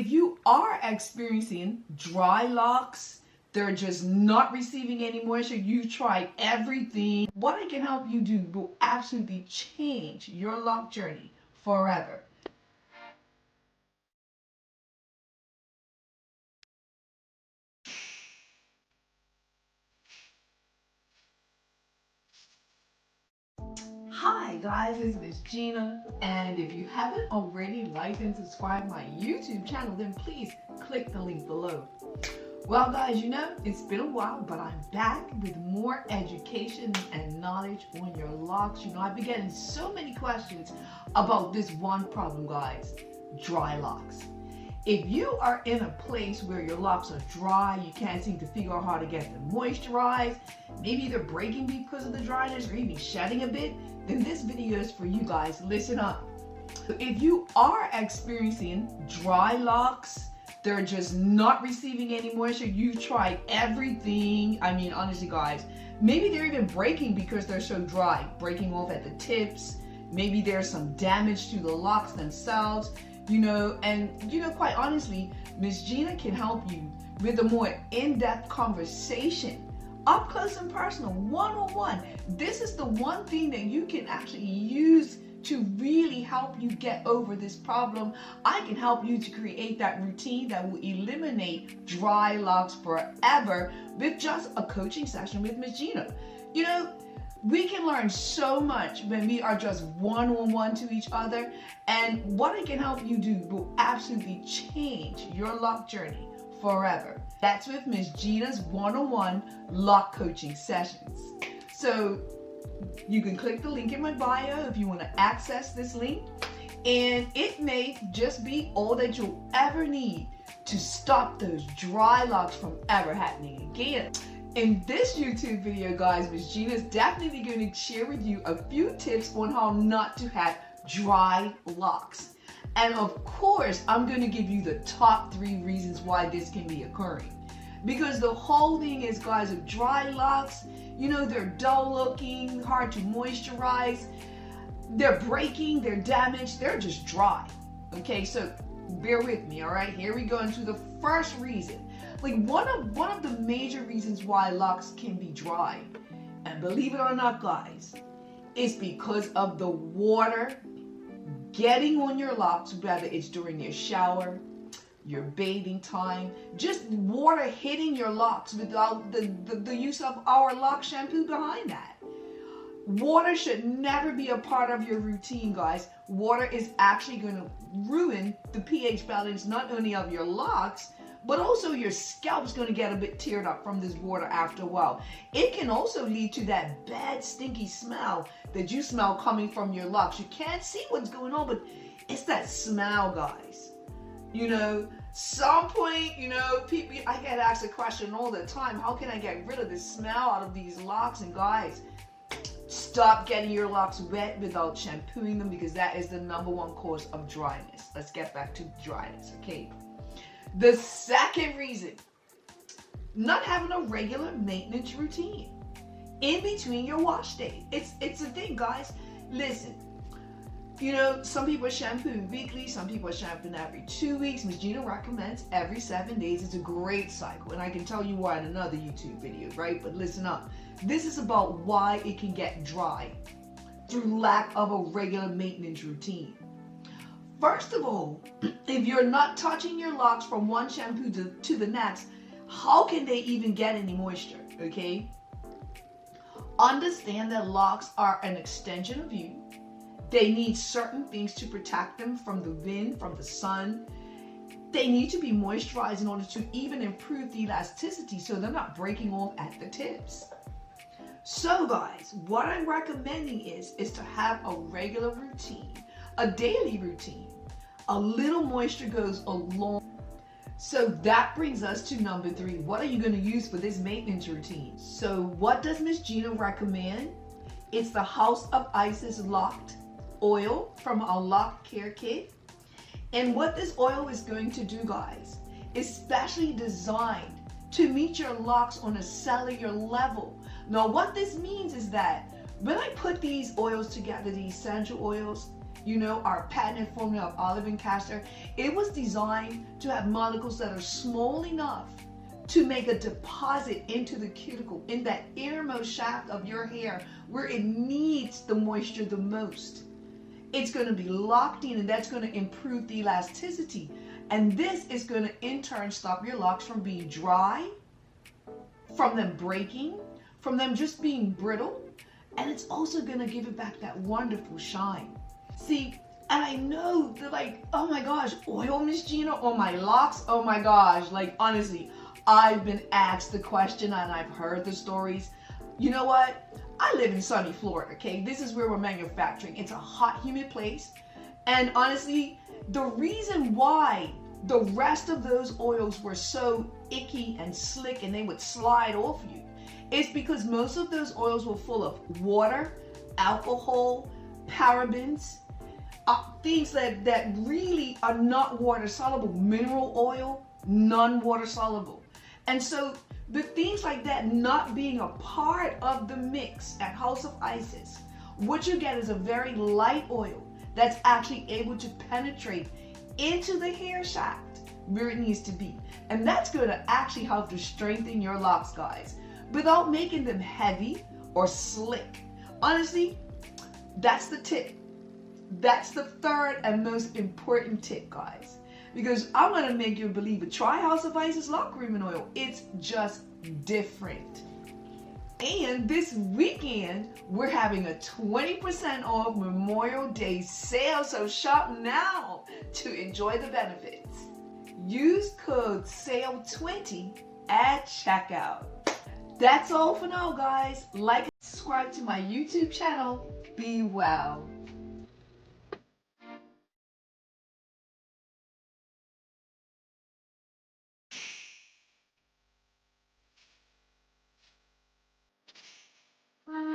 if you are experiencing dry locks, they're just not receiving any moisture, you tried everything, what I can help you do will absolutely change your lock journey forever. Hi guys, it's Miss Gina, and if you haven't already liked and subscribed my YouTube channel, then please click the link below. Well guys, it's been a while, but I'm back with more education and knowledge on your locks. I've been getting so many questions about this one problem, guys, dry locks. If you are in a place where your locks are dry, you can't seem to figure out how to get them moisturized, maybe they're breaking because of the dryness or even shedding a bit, then this video is for you guys. Listen up. If you are experiencing dry locks, they're just not receiving any moisture, you've tried everything, honestly guys, maybe they're even breaking because they're so dry, breaking off at the tips, maybe there's some damage to the locks themselves, quite honestly, Miss Gina can help you with a more in-depth conversation, up close and personal, one-on-one. This is the one thing that you can actually use to really help you get over this problem. I can help you to create that routine that will eliminate dry locks forever with just a coaching session with Miss Gina. We can learn so much when we are just one-on-one to each other, and what I can help you do will absolutely change your lock journey forever. That's with Miss Gina's one-on-one lock coaching sessions. So you can click the link in my bio if you want to access this link, and it may just be all that you'll ever need to stop those dry locks from ever happening again. In this YouTube video, guys, Miss Gina is definitely going to share with you a few tips on how not to have dry locks. And of course, I'm going to give you the top 3 reasons why this can be occurring. Because the whole thing is, guys, with dry locks, they're dull looking, hard to moisturize, they're breaking, they're damaged, they're just dry. Okay, so bear with me, all right? Here we go into the first reason. One of the major reasons why locks can be dry, and believe it or not, guys, is because of the water getting on your locks, whether it's during your shower, your bathing time, just water hitting your locks without the use of our lock shampoo behind that. Water should never be a part of your routine, guys. Water is actually going to ruin the pH balance not only of your locks, but also your scalp's going to get a bit teared up from this water after a while. It can also lead to that bad stinky smell that you smell coming from your locks. You can't see what's going on, but it's that smell, guys. Some point, people, I get asked a question all the time, how can I get rid of the smell out of these locks? And guys, stop getting your locks wet without shampooing them, because that is the #1 cause of dryness. Let's get back to dryness, okay? The second reason, not having a regular maintenance routine in between your wash days. It's a thing, guys. Listen, some people are shampooing weekly, some people are shampooing every 2 weeks. Ms. Gina recommends every 7 days. It's a great cycle, and I can tell you why in another YouTube video, right? But listen up. This is about why it can get dry through lack of a regular maintenance routine. First of all, if you're not touching your locks from one shampoo to the next, how can they even get any moisture, okay? Understand that locks are an extension of you. They need certain things to protect them from the wind, from the sun. They need to be moisturized in order to even improve the elasticity so they're not breaking off at the tips. So guys, what I'm recommending is to have a regular routine, a daily routine. A little moisture goes a long. So that brings us to number 3. What are you going to use for this maintenance routine? So what does Miss Gina recommend? It's the House of Ice's Locked oil from our Lock Care Kit. And what this oil is going to do, guys, is specially designed to meet your locks on a cellular level. Now what this means is that when I put these oils together, the essential oils, you know, our patented formula of olive and castor. It was designed to have molecules that are small enough to make a deposit into the cuticle, in that innermost shaft of your hair where it needs the moisture the most. It's going to be locked in, and that's going to improve the elasticity. And this is going to in turn stop your locks from being dry, from them breaking, from them just being brittle. And it's also going to give it back that wonderful shine. See, and I know that, like, oh my gosh, oil, Miss Gina, on my locks? Oh my gosh, like, honestly, I've been asked the question and I've heard the stories. You know what? I live in sunny Florida, okay? This is where we're manufacturing. It's a hot, humid place. And honestly, the reason why the rest of those oils were so icky and slick and they would slide off you is because most of those oils were full of water, alcohol, parabens, things that really are not water soluble. Mineral oil, non-water soluble. And so the things like that not being a part of the mix at House of Isis, what you get is a very light oil that's actually able to penetrate into the hair shaft where it needs to be. And that's going to actually help to strengthen your locks, guys, without making them heavy or slick. Honestly, that's the tip. That's the third and most important tip, guys. Because I want to make you a believer. Try House of Isis lock removing oil. It's just different. And this weekend, we're having a 20% off Memorial Day sale. So shop now to enjoy the benefits. Use code SALE20 at checkout. That's all for now, guys. Like and subscribe to my YouTube channel. Be well.